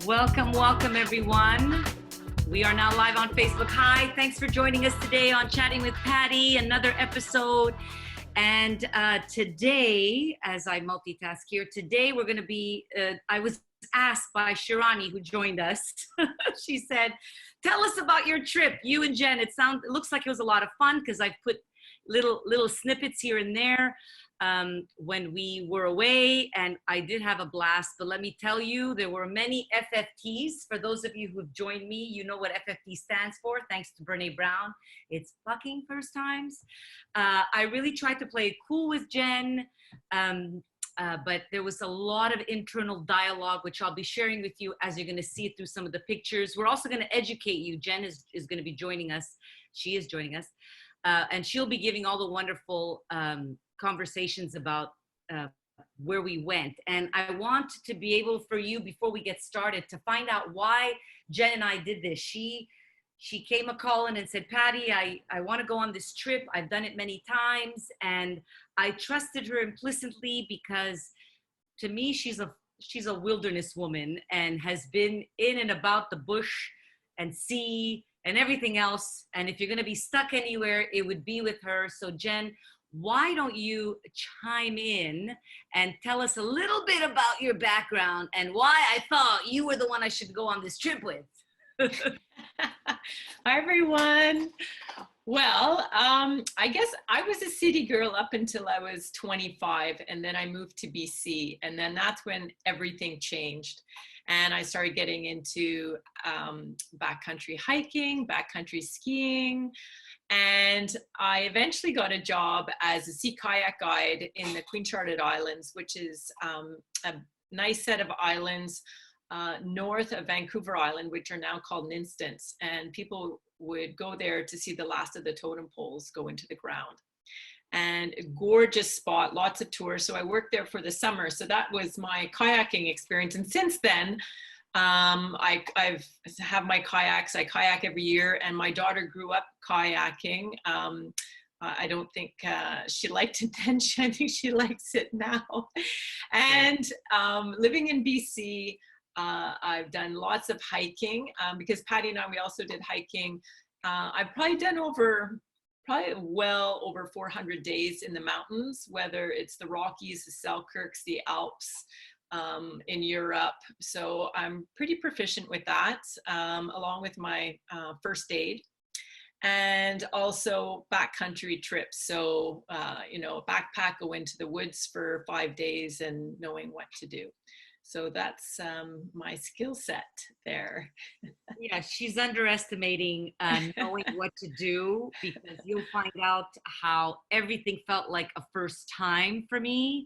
Welcome, welcome everyone. We are now live on Facebook. Hi, thanks for joining us today on Chatting with Patty, another episode. And today, as I multitask here, today we're going to be, I was asked by Shirani, who joined us. She said, tell us about your trip, you and Jen. It looks like it was a lot of fun because I've put little snippets here and there when we were away, and I did have a blast. But let me tell you, there were many FFTs. For those of you who have joined me, you know what FFT stands for, thanks to Brene Brown. It's fucking first times. I really tried to play it cool with Jen, but there was a lot of internal dialogue, which I'll be sharing with you as you're going to see it through some of the pictures. We're also going to educate you. Jen is going to be joining us. She is joining us. And she'll be giving all the wonderful conversations about where we went. And I want to be able for you, before we get started, to find out why Jen and I did this. She came a calling and said, Patty, I want to go on this trip. I've done it many times. And I trusted her implicitly because to me, she's a wilderness woman and has been in and about the bush and sea and everything else. And if you're going to be stuck anywhere, it would be with her. So Jen, why don't you chime in and tell us a little bit about your background and why I thought you were the one I should go on this trip with? Hi, everyone. Well, I guess I was a city girl up until I was 25, and then I moved to BC, and then that's when everything changed. And I started getting into backcountry hiking, backcountry skiing, and I eventually got a job as a sea kayak guide in the Queen Charlotte Islands, which is a nice set of islands north of Vancouver Island, which are now called Instance. And people would go there to see the last of the totem poles go into the ground. And a gorgeous spot, lots of tours. So I worked there for the summer. So that was my kayaking experience. And since then, I've have my kayaks. I kayak every year, and my daughter grew up kayaking. I don't think she liked it then. I think she likes it now. And living in BC, I've done lots of hiking because Patty and I, we also did hiking. I've probably done well over 400 days in the mountains, whether it's the Rockies, the Selkirks, the Alps, in Europe. So I'm pretty proficient with that, along with my first aid, and also backcountry trips. So, backpack, go into the woods for 5 days and knowing what to do. So that's my skill set there. Yeah, she's underestimating knowing what to do, because you'll find out how everything felt like a first time for me.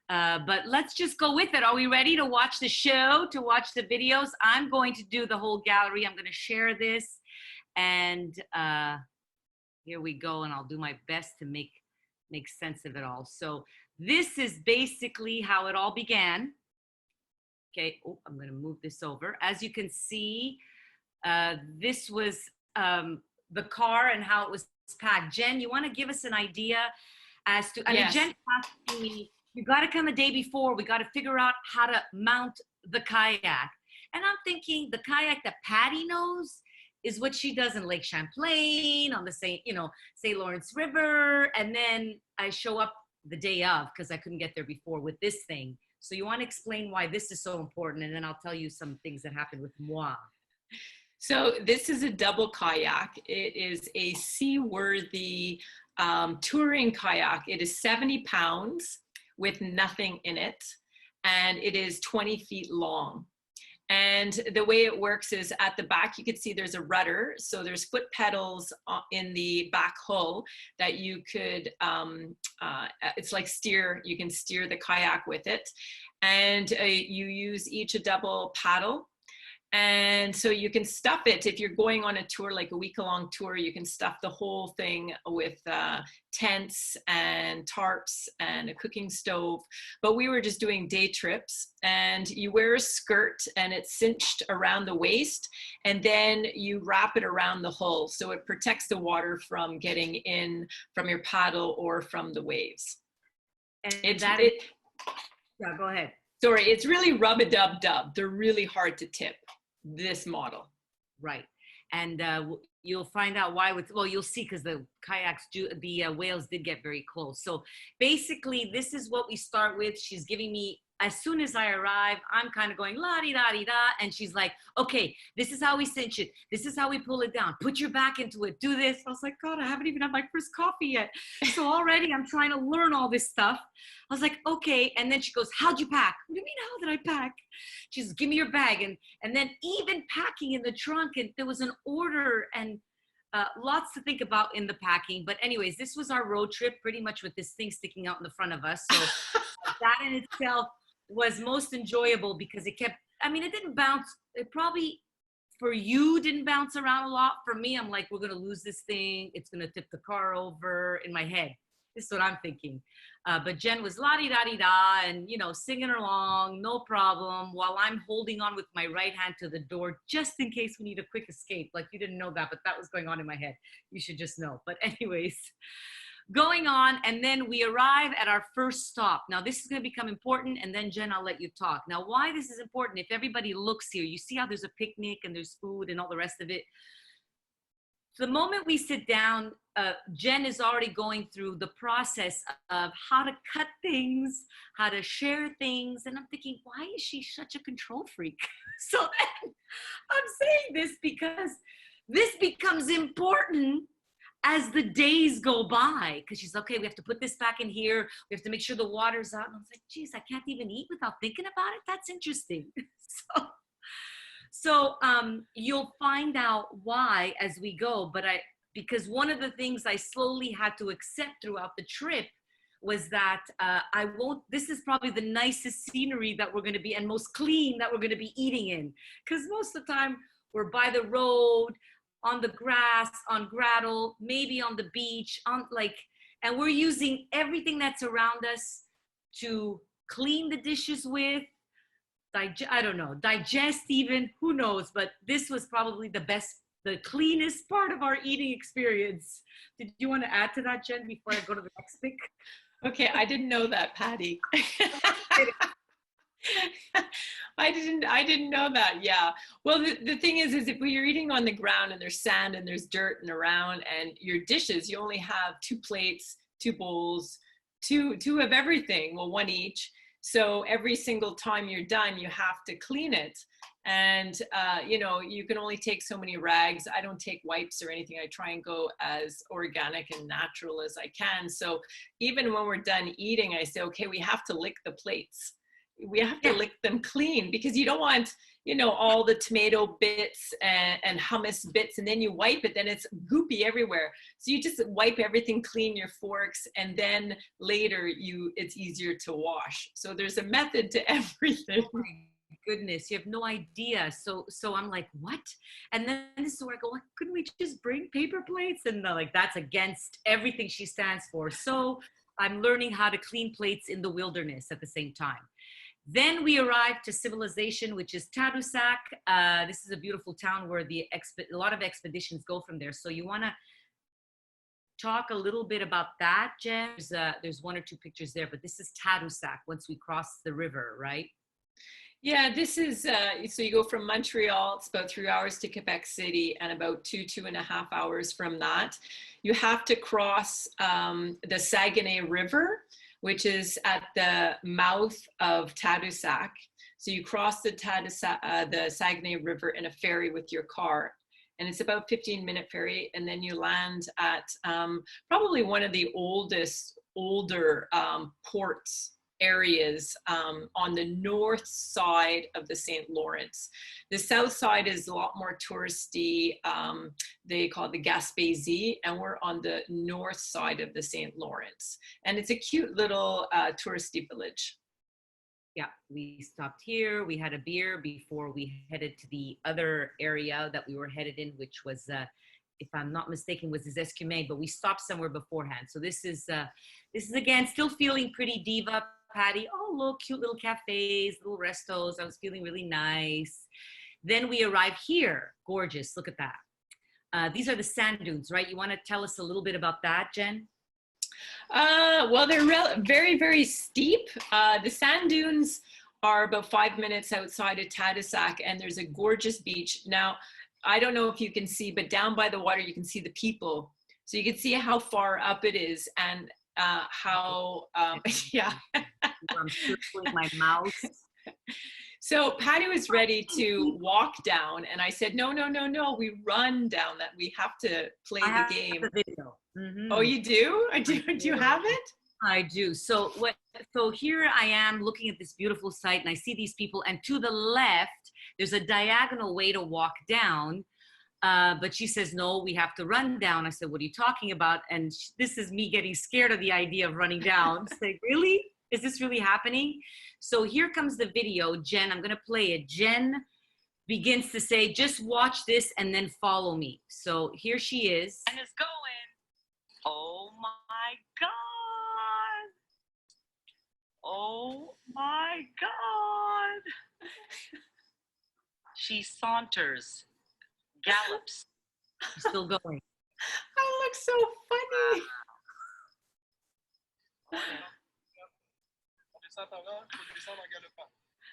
But let's just go with it. Are we ready to watch the show, to watch the videos? I'm going to do the whole gallery. I'm going to share this. And here we go. And I'll do my best to make sense of it all. So this is basically how it all began. Okay, I'm going to move this over. As you can see, this was the car and how it was packed. Jen, you want to give us an idea as to, Yes. Jen asked me, you got to come a day before. We got to figure out how to mount the kayak. And I'm thinking the kayak that Patty knows is what she does in Lake Champlain, on the St. Lawrence River. And then I show up the day of because I couldn't get there before with this thing. So you want to explain why this is so important, and then I'll tell you some things that happened with moi. So this is a double kayak. It is a seaworthy touring kayak. It is 70 pounds with nothing in it, and it is 20 feet long. And the way it works is at the back, you can see there's a rudder. So there's foot pedals in the back hull that you could, it's like you can steer the kayak with it. And you use each a double paddle. And so you can stuff it. If you're going on a tour, like a week-long tour, you can stuff the whole thing with tents and tarps and a cooking stove. But we were just doing day trips, and you wear a skirt and it's cinched around the waist, and then you wrap it around the hull. So it protects the water from getting in from your paddle or from the waves. And Yeah, go ahead. Sorry, it's really rub-a-dub-dub. They're really hard to tip, this model. Right. And you'll find out why well, you'll see, because the kayaks the whales did get very close. So basically, this is what we start with. She's giving me, as soon as I arrive, I'm kind of going la-di-da-di-da. And she's like, okay, this is how we cinch it. This is how we pull it down. Put your back into it. Do this. I was like, God, I haven't even had my first coffee yet. So already I'm trying to learn all this stuff. I was like, okay. And then she goes, how'd you pack? What do you mean, how did I pack? She's, give me your bag. And then even packing in the trunk, and there was an order and lots to think about in the packing. But anyways, this was our road trip, pretty much with this thing sticking out in the front of us. So that in itself was most enjoyable, because it kept, I mean, it didn't bounce. It probably, for you, didn't bounce around a lot. For me, I'm like, we're going to lose this thing. It's going to tip the car over in my head. This is what I'm thinking. But Jen was la-di-da-di-da and, you know, singing along, no problem, while I'm holding on with my right hand to the door, just in case we need a quick escape. Like, you didn't know that, but that was going on in my head. You should just know. But anyways, going on, and then we arrive at our first stop. Now, this is going to become important, and then Jen, I'll let you talk. Now, why this is important, if everybody looks here, you see how there's a picnic and there's food and all the rest of it. The moment we sit down, Jen is already going through the process of how to cut things, how to share things. And I'm thinking, why is she such a control freak? So then I'm saying this because this becomes important as the days go by. Because she's, okay, we have to put this back in here. We have to make sure the water's out. And I was like, geez, I can't even eat without thinking about it. That's interesting. So you'll find out why as we go, but because one of the things I slowly had to accept throughout the trip was that this is probably the nicest scenery that we're going to be, and most clean that we're going to be eating in. Because most of the time we're by the road, on the grass, on gravel, maybe on the beach, and we're using everything that's around us to clean the dishes with, I don't know, digest even, who knows, but this was probably the cleanest part of our eating experience. Did you want to add to that, Jen, before I go to the next pick? Okay, I didn't know that, Patty. I didn't know that. Yeah. Well, the thing is if you're eating on the ground and there's sand and there's dirt and around, and your dishes, you only have 2 plates, 2 bowls, two of everything, well, 1 each. So every single time you're done, you have to clean it. And, you know, you can only take so many rags. I don't take wipes or anything. I try and go as organic and natural as I can. So even when we're done eating, I say, okay, we have to lick the plates. We have to lick them clean, because you don't want, you know, all the tomato bits and hummus bits, and then you wipe it, then it's goopy everywhere. So you just wipe everything clean, your forks, and then later it's easier to wash. So there's a method to everything. Oh my goodness, you have no idea. So I'm like, what? And then this is where I go, like, couldn't we just bring paper plates? And they're like, that's against everything she stands for. So I'm learning how to clean plates in the wilderness at the same time. Then we arrived to civilization, which is Tadoussac. This is a beautiful town where a lot of expeditions go from there. So you want to talk a little bit about that, Jen? There's 1 or 2 pictures there, but this is Tadoussac once we cross the river, right? Yeah, this is, so you go from Montreal, it's about 3 hours to Quebec City, and about 2.5 hours from that. You have to cross the Saguenay River, which is at the mouth of Tadoussac. So you cross the Saguenay River in a ferry with your car. And it's about a 15-minute ferry. And then you land at probably one of the older ports areas on the north side of the St. Lawrence. The south side is a lot more touristy. They call it the Gaspésie, and we're on the north side of the St. Lawrence. And it's a cute little touristy village. Yeah, we stopped here. We had a beer before we headed to the other area that we were headed in, which was, if I'm not mistaken, was Escumé, but we stopped somewhere beforehand. So this is again, still feeling pretty diva, Patty. Oh, look, cute little cafes, little restos. I was feeling really nice. Then we arrive here. Gorgeous. Look at that. These are the sand dunes, right? You want to tell us a little bit about that, Jen? Well, they're very, very steep. The sand dunes are about 5 minutes outside of Tadoussac, and there's a gorgeous beach. Now, I don't know if you can see, but down by the water, you can see the people. So you can see how far up it is and how, yeah. I'm circling my mouse. So Patty was ready to walk down, and I said, no, we run down that. We have to play the game. The video. Oh, you do? Do you have it? I do. So here I am looking at this beautiful site, and I see these people, and to the left, there's a diagonal way to walk down. But she says, no, we have to run down. I said, what are you talking about? And this is me getting scared of the idea of running down. It's like, really? Is this really happening? So here comes the video. Jen, I'm going to play it. Jen begins to say, just watch this and then follow me. So here she is. And it's going. Oh my God. Oh my God. She saunters, gallops. She's still going. I look so funny.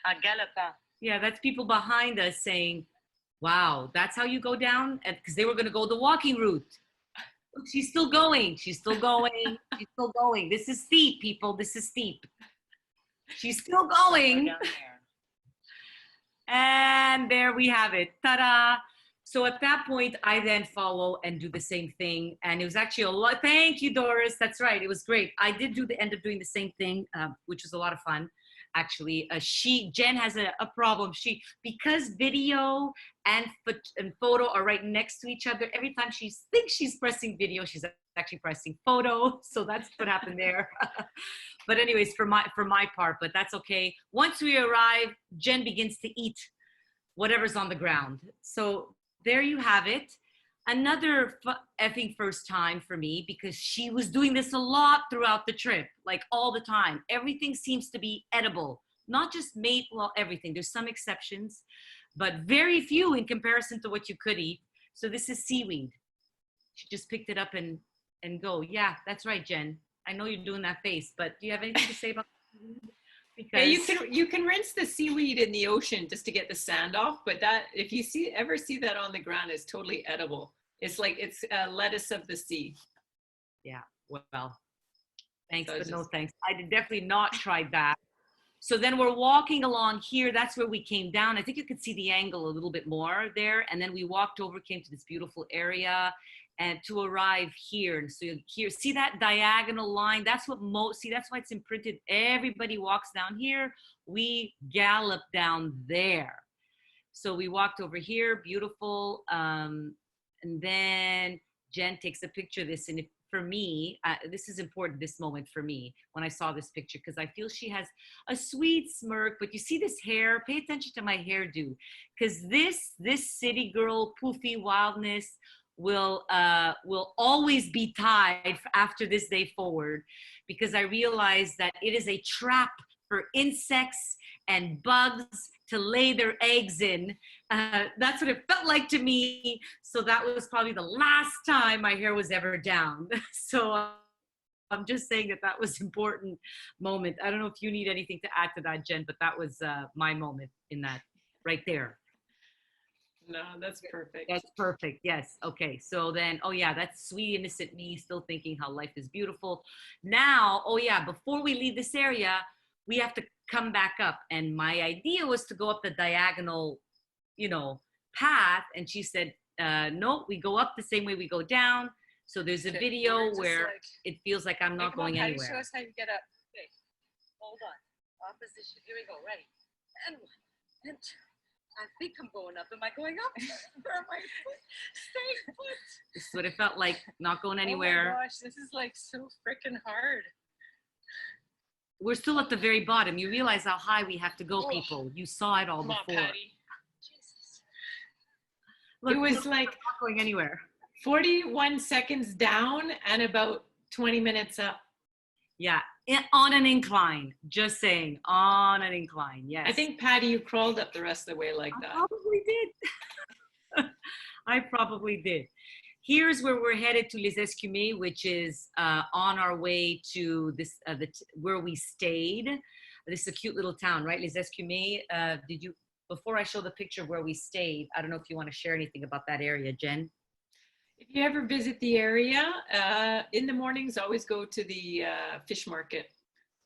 A galopin. Yeah, that's people behind us saying, wow, that's how you go down? Because they were going to go the walking route. Look, she's still going. She's still going. She's still going. This is steep, people. This is steep. She's still going. Down there. And there we have it. Ta-da. So at that point, I then follow and do the same thing. And it was actually a lot. Thank you, Doris. That's right. It was great. I did end up doing the same thing, which was a lot of fun. Actually, Jen has a problem. Because video and photo are right next to each other, every time she thinks she's pressing video, she's actually pressing photo. So that's what happened there. But anyways, for my part, but that's okay. Once we arrive, Jen begins to eat whatever's on the ground. So there you have it. Another effing first time for me, because she was doing this a lot throughout the trip, like all the time. Everything seems to be edible, not just well, everything. There's some exceptions, but very few in comparison to what you could eat. So this is seaweed. She just picked it up and go. Yeah, that's right, Jen. I know you're doing that face, but do you have anything to say about that? Because yeah, you can rinse the seaweed in the ocean just to get the sand off, but that if you ever see that on the ground, it's totally edible. It's like it's lettuce of the sea. Yeah, well, thanks, So but no thanks. I did definitely not try that. So then we're walking along here. That's where we came down. I think you could see the angle a little bit more there. And then we walked over, came to this beautiful area, and to arrive here. And so here, see that diagonal line? That's what that's why it's imprinted. Everybody walks down here. We gallop down there. So we walked over here, beautiful. And then Jen takes a picture of this. And for me, this is important, this moment for me, when I saw this picture, because I feel she has a sweet smirk. But you see this hair? Pay attention to my hairdo, because this city girl, poofy wildness will always be tied after this day forward, because I realize that it is a trap for insects and bugs to lay their eggs in. That's what it felt like to me. So that was probably the last time my hair was ever down. So I'm just saying that was an important moment. I don't know if you need anything to add to that, Jen, but that was my moment in that right there. No, that's perfect. That's perfect. Yes. Okay. So then, oh yeah, that's sweet, innocent me still thinking how life is beautiful. Now, oh yeah, before we leave this area, we have to come back up. And my idea was to go up the diagonal, path. And she said, no, we go up the same way we go down. So there's a video where it feels like I'm not going anywhere. Show us how you get up. Okay. Hold on. Opposition. Here we go. Ready. And one. And two. I think I'm going up. Am I going up? Or am I staying put? This is what it felt like, not going anywhere. Oh my gosh, this is like so freaking hard. We're still at the very bottom. You realize how high we have to go, people. You saw it all Come before. on, Patty. Jesus. Look, It was like not going anywhere. 41 seconds down and about 20 minutes up. Yeah, on an incline. Just saying, on an incline. Yes. I think, Patty, you crawled up the rest of the way like that. I probably did. I probably did. Here's where we're headed to Les Escumets, which is on our way to this where we stayed. This is a cute little town, right? Les Escumets. Did you, before I show the picture of where we stayed, I don't know if you want to share anything about that area, Jen. If you ever visit the area, in the mornings, always go to the fish market.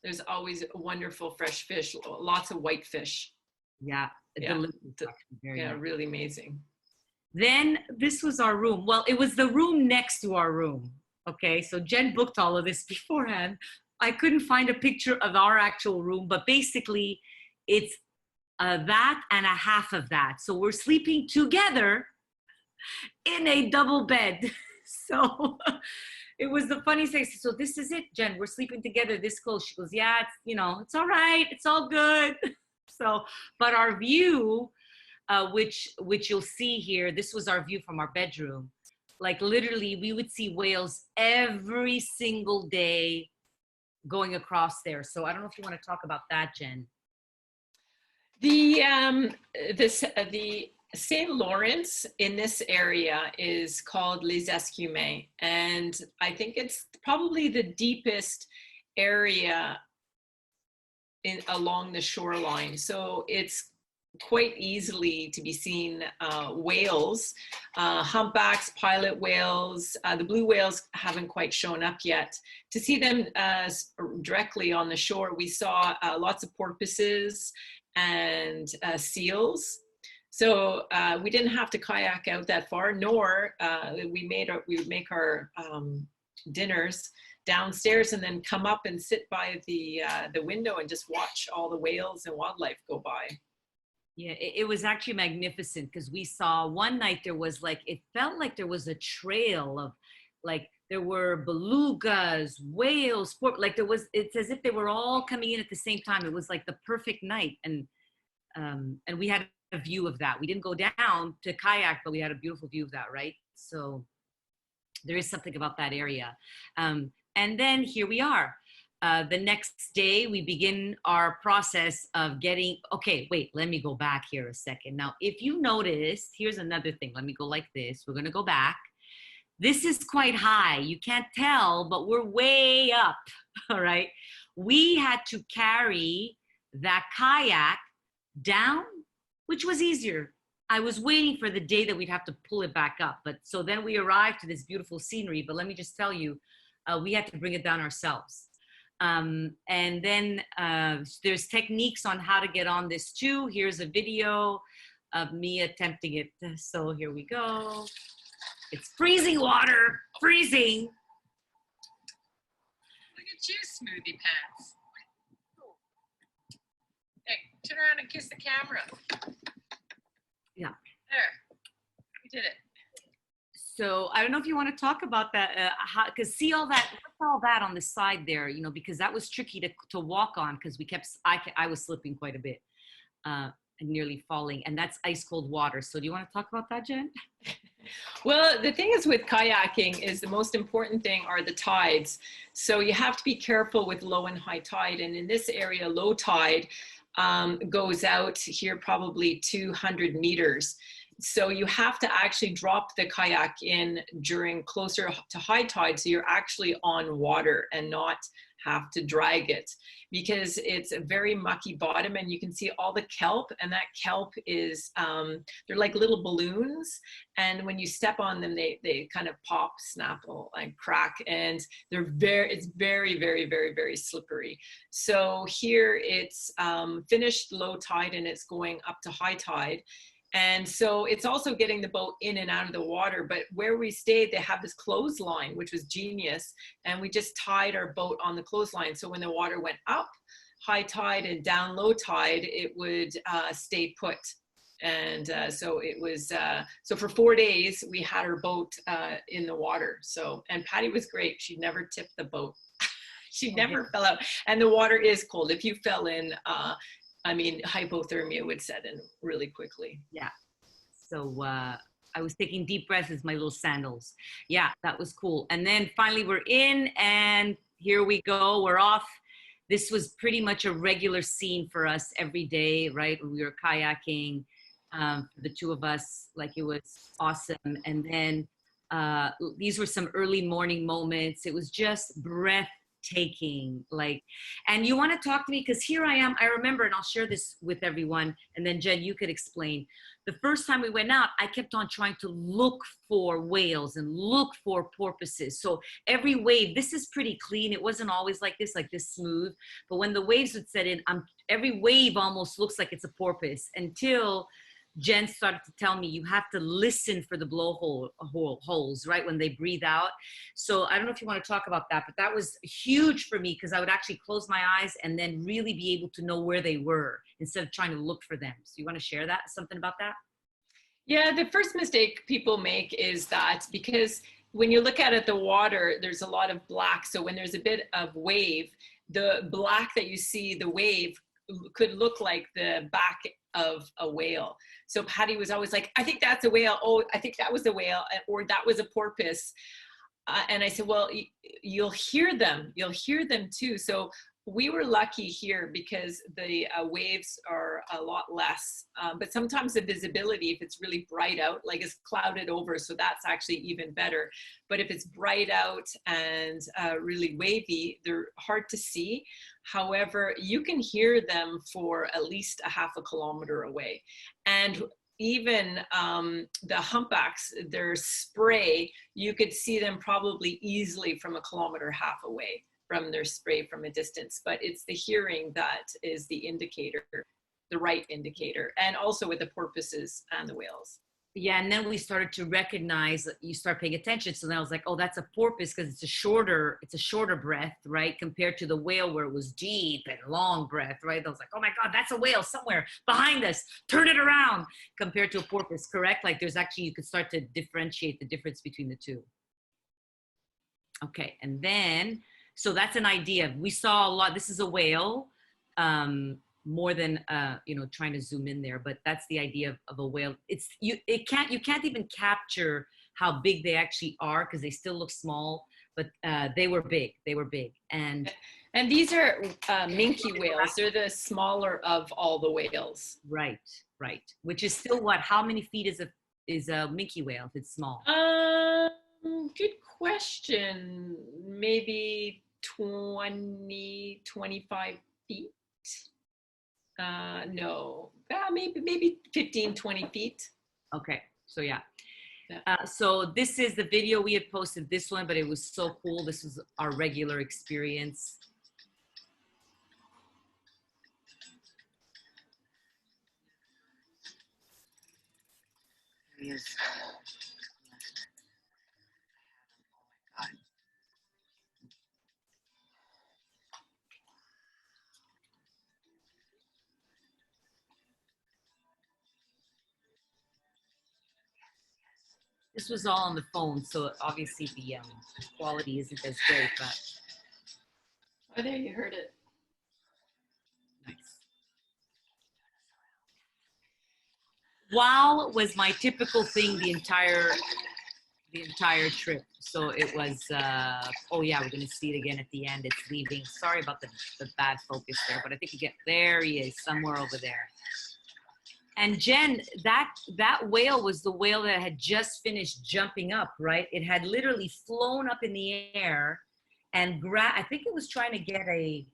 There's always wonderful fresh fish, lots of white fish. Yeah, Yeah, very nice. really amazing. Then this was our room. Well, it was the room next to our room. Okay, so Jen booked all of this beforehand. I couldn't find a picture of our actual room, but basically it's that and a half of that. So we're sleeping together in a double bed. So it was the funniest thing. So this is it, Jen, we're sleeping together this close. She goes, yeah, it's, you know, it's all right. It's all good. So, but our view, which you'll see here, this was our view from our bedroom. Like literally we would see whales every single day going across there. So I don't know if you want to talk about that, Jen. The St. Lawrence in this area is called Les Escumets, and I think it's probably the deepest area along the shoreline. So it's quite easily to be seen whales, humpbacks, pilot whales. The blue whales haven't quite shown up yet. To see them directly on the shore, we saw lots of porpoises and seals. So we didn't have to kayak out that far, nor we would make our dinners downstairs and then come up and sit by the window and just watch all the whales and wildlife go by. Yeah, it was actually magnificent because we saw one night there was like, it felt like there was a trail of like, there were belugas, whales, like there was, it's as if they were all coming in at the same time. It was like the perfect night. And we had a view of that. We didn't go down to kayak, but we had a beautiful view of that, right? So there is something about that area. And then here we are. The next day, we begin our process of getting, okay, wait, let me go back here a second. Now, if you notice, here's another thing. Let me go like this. We're going to go back. This is quite high. You can't tell, but we're way up, all right? We had to carry that kayak down, which was easier. I was waiting for the day that we'd have to pull it back up. But so then we arrived to this beautiful scenery, but let me just tell you, we had to bring it down ourselves. And then there's techniques on how to get on this too. Here's a video of me attempting it. So here we go. It's freezing water, freezing. Look at you, smoothie pants. Hey, turn around and kiss the camera. Yeah. There, we did it. So I don't know if you want to talk about that, because see all that, what's all that on the side there, you know, because that was tricky to walk on because we kept, I was slipping quite a bit and nearly falling, and that's ice cold water. So do you want to talk about that, Jen? Well, the thing is with kayaking is the most important thing are the tides. So you have to be careful with low and high tide. And in this area, low tide goes out here probably 200 meters. So you have to actually drop the kayak in during closer to high tide. So you're actually on water and not have to drag it, because it's a very mucky bottom and you can see all the kelp, and that kelp is, they're like little balloons. And when you step on them, they kind of pop, snap, and crack, and it's very, very, very, very slippery. So here it's finished low tide and it's going up to high tide. And so it's also getting the boat in and out of the water. But where we stayed, they have this clothesline, which was genius. And we just tied our boat on the clothesline. So when the water went up, high tide, and down low tide, it would stay put. And so it was, so for 4 days, we had our boat in the water. So, and Patty was great. She never tipped the boat. She never fell out. And the water is cold. If you fell in, I mean, hypothermia would set in really quickly. Yeah. So I was taking deep breaths with my little sandals. Yeah, that was cool. And then finally we're in, and here we go. We're off. This was pretty much a regular scene for us every day, right? We were kayaking, for the two of us, like it was awesome. And then these were some early morning moments. It was just breathtaking. Like, and you want to talk to me, because here I am. I remember, and I'll share this with everyone, and then Jen, you could explain. The first time we went out, I kept on trying to look for whales and look for porpoises. So every wave, this is pretty clean. It wasn't always like this smooth. But when the waves would set in, every wave almost looks like it's a porpoise, until Jen started to tell me you have to listen for the holes, right, when they breathe out. So I don't know if you want to talk about that, but that was huge for me, because I would actually close my eyes and then really be able to know where they were instead of trying to look for them. So you want to share something about that? Yeah, the first mistake people make is that, because when you look at the water, there's a lot of black. So when there's a bit of wave, the black that you see, the wave, could look like the back of a whale. So Patty was always like, I think that's a whale. Oh, I think that was a whale, or that was a porpoise. And I said, well, you'll hear them. You'll hear them too. So we were lucky here because the waves are a lot less, but sometimes the visibility, if it's really bright out, like it's clouded over, so that's actually even better. But if it's bright out and really wavy, they're hard to see. However, you can hear them for at least a half a kilometer away. And even the humpbacks, their spray, you could see them probably easily from a kilometer half away from their spray from a distance. But it's the hearing that is the indicator, the right indicator, and also with the porpoises and the whales. Yeah, and then we started to recognize that you start paying attention. So then I was like, oh, that's a porpoise, because it's a shorter breath, right? Compared to the whale, where it was deep and long breath, right? I was like, oh my God, that's a whale somewhere behind us. Turn it around. Compared to a porpoise, correct? Like there's actually, you could start to differentiate the difference between the two. Okay, and then, so that's an idea. We saw a lot. This is a whale. More than trying to zoom in there, but that's the idea of a whale. You can't even capture how big they actually are, because they still look small, but they were big. And these are minke whales. They're the smaller of all the whales. Right. Which is still what? How many feet is a minke whale if it's small? Good question. Maybe 20, 25 feet. No, maybe 15, 20 feet. Okay, so yeah. So this is the video we had posted, this one, but it was so cool. This was our regular experience. There he is. This was all on the phone, so obviously the quality isn't as great, but. Oh, there, you heard it. Nice. Wow was my typical thing the entire trip. So it was, oh yeah, we're gonna see it again at the end. It's leaving. Sorry about the bad focus there, but I think there he is, somewhere over there. And Jen, that whale was the whale that had just finished jumping up, right? It had literally flown up in the air and I think it was trying to get a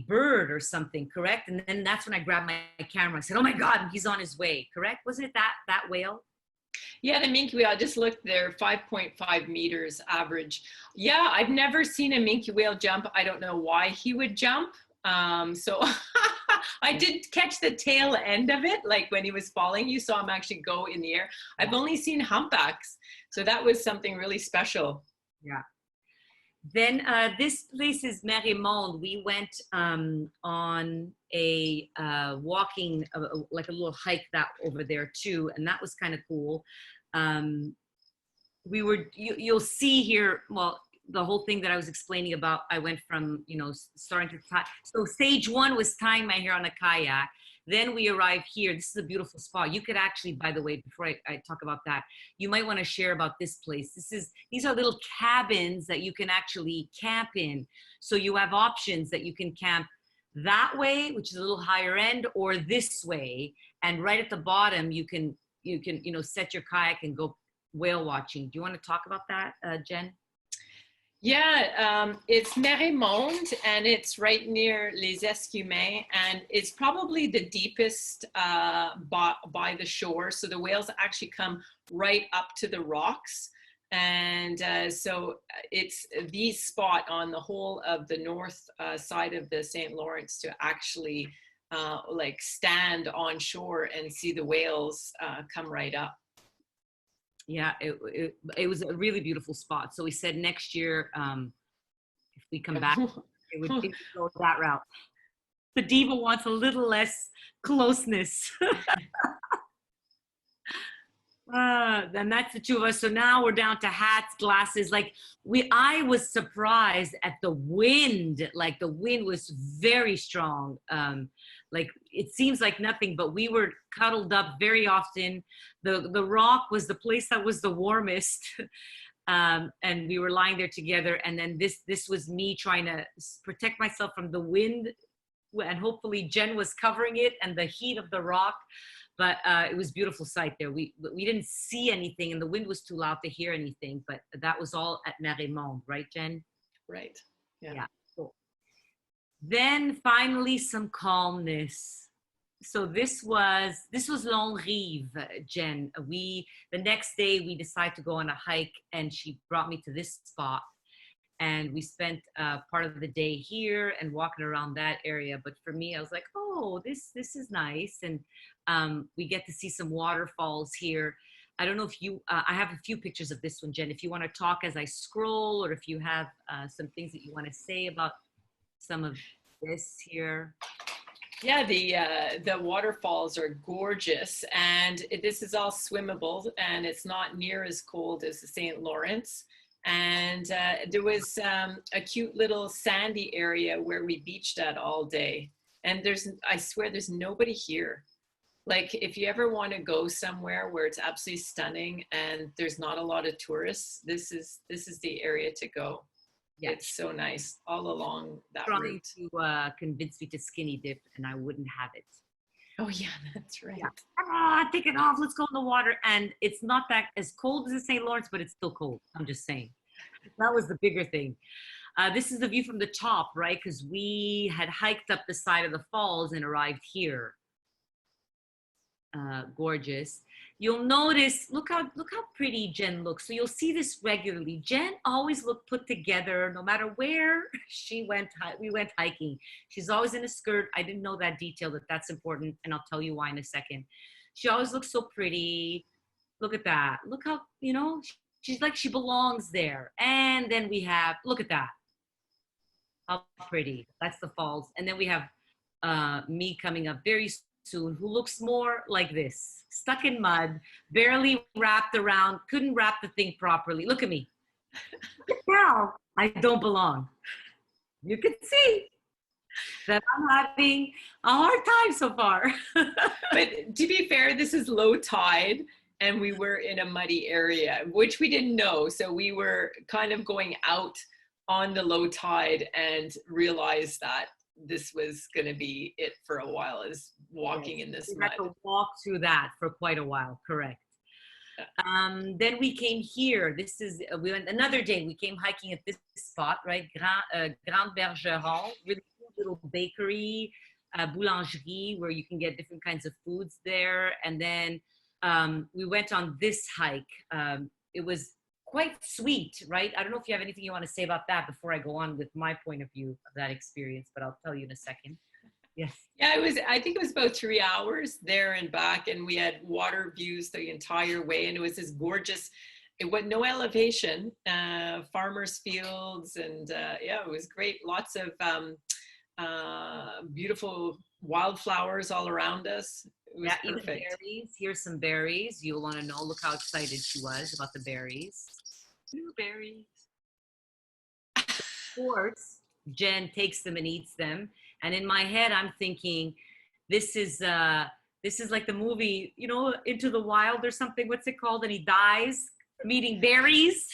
bird or something, correct? And then that's when I grabbed my camera. I said, oh my God, he's on his way, correct? Wasn't it that whale? Yeah, the minke whale, I just looked there, 5.5 meters average. Yeah, I've never seen a minke whale jump. I don't know why he would jump. So I did catch the tail end of it, like when he was falling, you saw him actually go in the air. I've only seen humpbacks, so that was something really special. Yeah. Then this place is Marimonde. We went on a walking, like a little hike that over there too, and that was kind of cool. You'll see here, well, the whole thing that I was explaining about, I went from, starting to tie. So stage one was tying my hair on a kayak. Then we arrived here. This is a beautiful spot. You could actually, by the way, before I talk about that, you might want to share about this place. These are little cabins that you can actually camp in. So you have options that you can camp that way, which is a little higher end, or this way. And right at the bottom, you can set your kayak and go whale watching. Do you want to talk about that, Jen? Yeah, it's Mérémonde, and it's right near Les Escumins, and it's probably the deepest by the shore. So the whales actually come right up to the rocks. And so it's the spot on the whole of the north side of the St. Lawrence to actually like stand on shore and see the whales come right up. Yeah, it was a really beautiful spot. So we said next year, if we come back, it would go that route. The diva wants a little less closeness. Then that's the two of us. So now we're down to hats, glasses. Like I was surprised at the wind. Like the wind was very strong. Like it seems like nothing, but we were cuddled up very often. The rock was the place that was the warmest. And we were lying there together. And then this was me trying to protect myself from the wind. And hopefully Jen was covering it and the heat of the rock. But it was a beautiful sight there. We didn't see anything, and the wind was too loud to hear anything. But that was all at Mérémonde, right, Jen? Right. Yeah. Cool. Then finally some calmness. So this was Longue Rive, Jen. The next day we decided to go on a hike, and she brought me to this spot. And we spent part of the day here and walking around that area. But for me, I was like, oh, this is nice. And we get to see some waterfalls here. I don't know if I have a few pictures of this one, Jen. If you want to talk as I scroll, or if you have some things that you want to say about some of this here. Yeah, the waterfalls are gorgeous, and this is all swimmable, and it's not near as cold as the St. Lawrence. And there was a cute little sandy area where we beached at all day. And I swear there's nobody here. Like if you ever want to go somewhere where it's absolutely stunning and there's not a lot of tourists, this is the area to go. Yeah. It's so nice all along that route. Trying to convince me to skinny dip, and I wouldn't have it. Oh yeah, that's right. Yeah. Take it off. Let's go in the water. And it's not that as cold as the St. Lawrence, but it's still cold. I'm just saying. That was the bigger thing. This is the view from the top, right? Because we had hiked up the side of the falls and arrived here. Gorgeous. You'll notice, look how pretty Jen looks. So you'll see this regularly. Jen always looked put together, no matter where we went hiking. She's always in a skirt. I didn't know that detail, that's important, and I'll tell you why in a second. She always looks so pretty. Look at that. Look how, she's like she belongs there. And then we have, look at that. How pretty. That's the falls. And then we have me coming up very soon, who looks more like this, stuck in mud, barely wrapped around, couldn't wrap the thing properly. Look at me. Now I don't belong. You can see that I'm having a hard time so far. But to be fair, this is low tide and we were in a muddy area, which we didn't know. So we were kind of going out on the low tide and realized that this was going to be it for a while, is walking in this mud. We had to walk through that for quite a while, correct. Then we came here. We went another day. We came hiking at this spot, right? Grande Bergeron, really cool little bakery, boulangerie, where you can get different kinds of foods there. And then we went on this hike. It was quite sweet, right? I don't know if you have anything you want to say about that before I go on with my point of view of that experience, but I'll tell you in a second. Yes. Yeah, I think it was about 3 hours there and back, and we had water views the entire way, and it was this gorgeous, it was no elevation, farmers' fields, and yeah, it was great. Lots of beautiful wildflowers all around us. It was perfect. Even berries. Here's some berries. You'll want to know. Look how excited she was about the berries. Blueberries. Of course, Jen takes them and eats them. And in my head, I'm thinking, this is like the movie, Into the Wild or something. What's it called? And he dies from eating berries.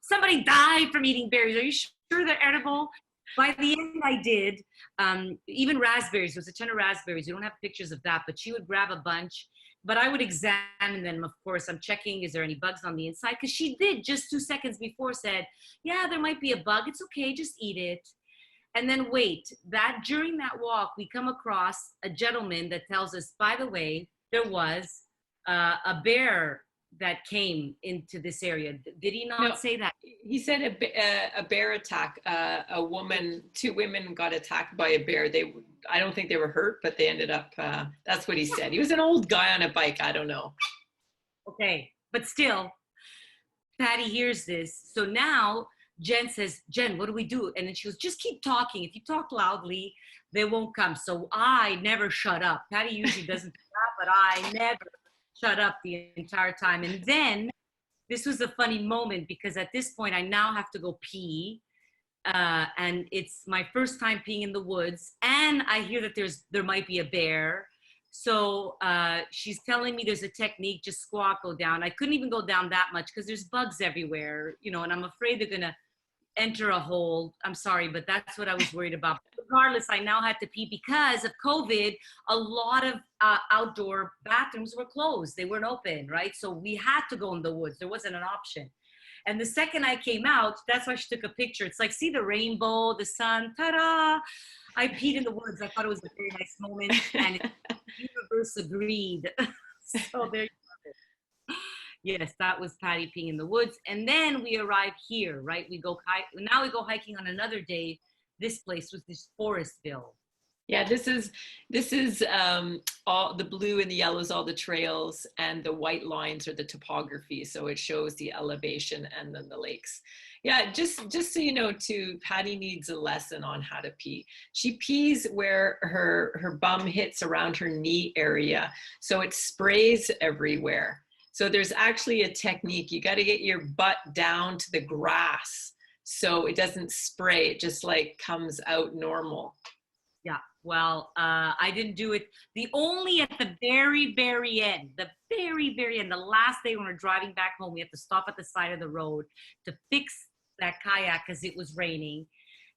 Somebody died from eating berries. Are you sure they're edible? By the end, I did. Even raspberries. There was a ton of raspberries. We don't have pictures of that, but she would grab a bunch. but I would examine them, of course. I'm checking, is there any bugs on the inside? Because she did just 2 seconds before said, yeah, there might be a bug. It's okay, just eat it. And then wait, that during that walk, we come across a gentleman that tells us, by the way, there was a bear that came into this area. Did he not say that? He said a bear attack. A woman, 2 women got attacked by a bear. I don't think they were hurt, but they ended up, that's what he said. He was an old guy on a bike. I don't know. Okay, but still, Patty hears this. So now Jen says, Jen, what do we do? And then she goes, just keep talking. If you talk loudly, they won't come. So I never shut up. Patty usually doesn't shut up, but I never shut up the entire time. And then this was a funny moment because at this point I now have to go pee. And it's my first time peeing in the woods. And I hear that there might be a bear. So she's telling me there's a technique, just squat, go down. I couldn't even go down that much because there's bugs everywhere, you know, and I'm afraid they're gonna enter a hole. I'm sorry, but that's what I was worried about. Regardless, I now had to pee because of COVID. A lot of outdoor bathrooms were closed. They weren't open, right? So we had to go in the woods. There wasn't an option. And the second I came out, that's why she took a picture. It's like, see the rainbow, the sun, ta-da! I peed in the woods. I thought it was a very nice moment, and the universe agreed. So there you have it. Yes, that was Patty peeing in the woods. And then we arrive here, right? Now we go hiking on another day. This place was this Forestville. Yeah, this is all the blue and the yellows, all the trails, and the white lines are the topography. So it shows the elevation and then the lakes. Yeah, just so you know, too, Patty needs a lesson on how to pee. She pees where her bum hits around her knee area, so it sprays everywhere. So there's actually a technique. You got to get your butt down to the grass so it doesn't spray. It just like comes out normal. Yeah, well, I didn't do it. The only at the very, very end, the last day when we're driving back home, we had to stop at the side of the road to fix that kayak because it was raining.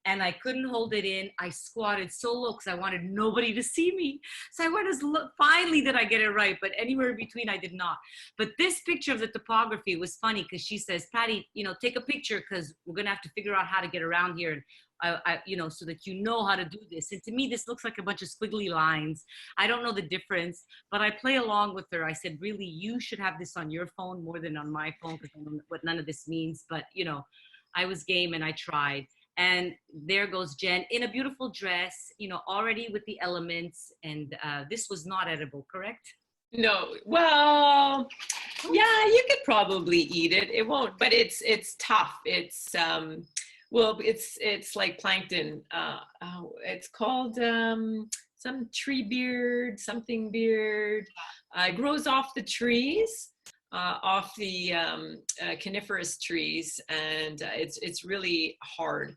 And I couldn't hold it in. I squatted so low because I wanted nobody to see me. So I went as low. Finally did I get it right, but anywhere in between I did not. But this picture of the topography was funny because she says, Patty, you know, take a picture because we're gonna have to figure out how to get around here, and you know, so that you know how to do this. And to me, this looks like a bunch of squiggly lines. I don't know the difference, but I play along with her. I said, really, you should have this on your phone more than on my phone because I don't know what none of this means. But you know, I was game and I tried. And there goes Jen in a beautiful dress, you know, already with the elements. And this was not edible, correct? No, well, yeah, you could probably eat it. It won't, but it's tough. It's well, it's like plankton. It's called some tree beard, something beard. It grows off the trees. Off the coniferous trees, and it's really hard.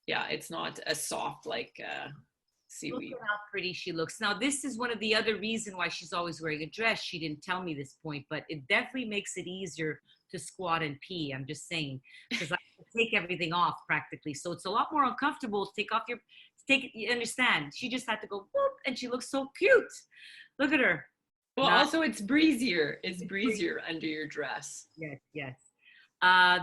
Yeah, it's not as soft like seaweed. Look at how pretty she looks. Now, this is one of the other reasons why she's always wearing a dress. She didn't tell me this point, but it definitely makes it easier to squat and pee. I'm just saying, because I take everything off practically. So it's a lot more uncomfortable to you understand? She just had to go, whoop, and she looks so cute. Look at her. Well, also it's breezier. It's breezier under your dress. Yes, yes.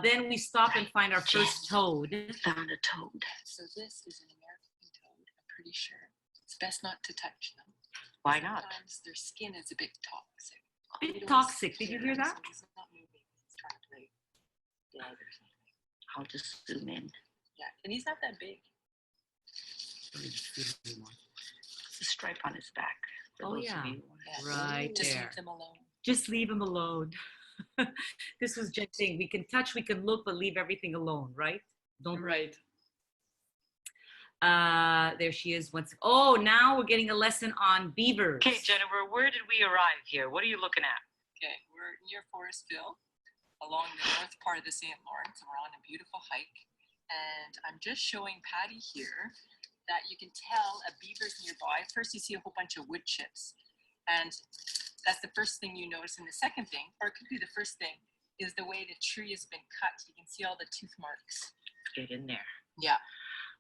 Then we stop and find our first toad. Found a toad. So this is an American toad, I'm pretty sure. It's best not to touch them. Why not? Sometimes their skin is a bit toxic. Bit toxic. Did you hear that? So he's not moving. He's trying to play dead or something. I'll just zoom in. Yeah, and he's not that big. There's a stripe on his back. Oh yeah, right just there. Leave them alone. Just leave him alone. This was just saying, we can touch, we can look, but leave everything alone, right? Don't. Right. There she is once. Oh, now we're getting a lesson on beavers. Okay, Jennifer, where did we arrive here? What are you looking at? Okay, we're near Forestville, along the north part of the St. Lawrence, and we're on a beautiful hike. And I'm just showing Patty here that you can tell a beaver's nearby. First, you see a whole bunch of wood chips. And that's the first thing you notice. And the second thing, or it could be the first thing, is the way the tree has been cut. You can see all the tooth marks. Get in there. Yeah.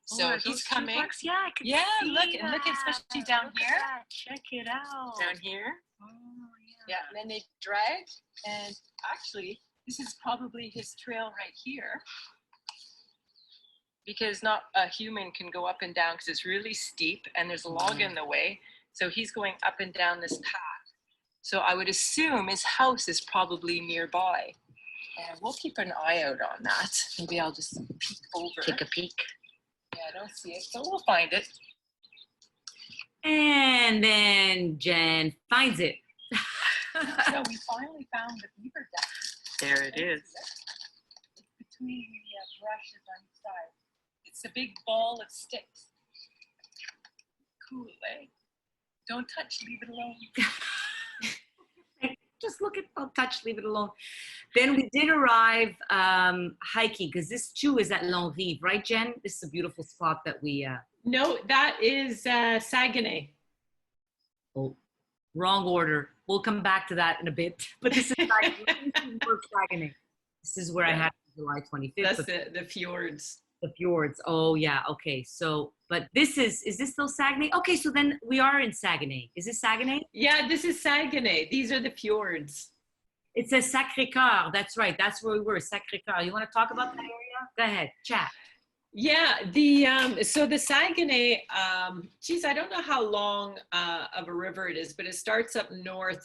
So he's coming. Yeah, I can Yeah, see look, and look, especially down Look here. at that. Check it out. Down here. Oh, Yeah, and then they drag, and actually, this is probably his trail right here. Because not a human can go up and down because it's really steep and there's a log in the way. So he's going up and down this path. So I would assume his house is probably nearby. And we'll keep an eye out on that. Maybe I'll just peek over. Take a peek. Yeah, I don't see it, but we'll find it. And then Jen finds it. So we finally found the beaver dam. There it is. It's between the brushes on each side. It's a big ball of sticks. Cool, eh? Don't touch, leave it alone. Just look at, don't touch, leave it alone. Then we did arrive hiking, because this too is at Lonrive, right, Jen? This is a beautiful spot that we... No, that is Saguenay. Oh, wrong order. We'll come back to that in a bit. But this is Saguenay. This is where I had July 25th. That's the Fjords. The Fjords. Oh, yeah. Okay. So, but this is this still Saguenay? Okay. So then we are in Saguenay. Is this Saguenay? Yeah, this is Saguenay. These are the Fjords. It says Sacré-Cœur. That's right. That's where we were, Sacré-Cœur. You want to talk about that area? Go ahead. Chat. Yeah, so the Saguenay, geez, I don't know how long of a river it is, but it starts up north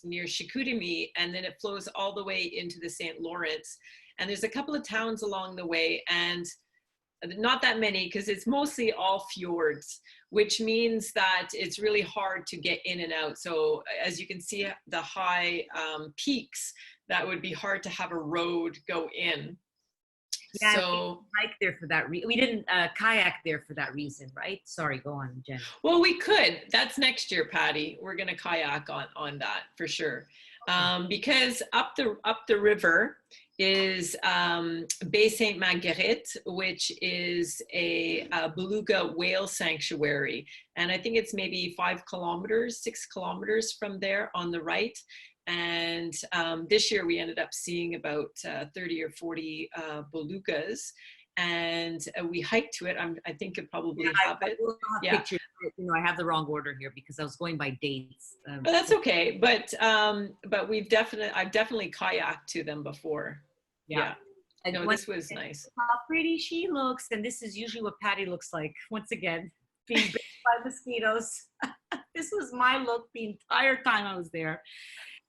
near Chicoutimi, and then it flows all the way into the St. Lawrence. And there's a couple of towns along the way, and not that many, because it's mostly all fjords, which means that it's really hard to get in and out. So as you can see, the high peaks, that would be hard to have a road go in. Yeah, so we hike there for that reason. We didn't kayak there for that reason, right? Sorry, go on, Jen. Well, we could. That's next year, Patty. We're going to kayak on that for sure. Because up the river is Baie Sainte Marguerite, which is a Beluga whale sanctuary. And I think it's maybe 5 kilometers, 6 kilometers from there on the right. And this year we ended up seeing about 30 or 40 belugas, and we hiked to it. I think you probably have it. Yeah. Pictures. You know, I have the wrong order here because I was going by dates. But that's okay. But I've definitely kayaked to them before. Yeah. And no, this was nice. How pretty she looks, and this is usually what Patty looks like. Once again, being bitten by mosquitoes. This was my look the entire time I was there.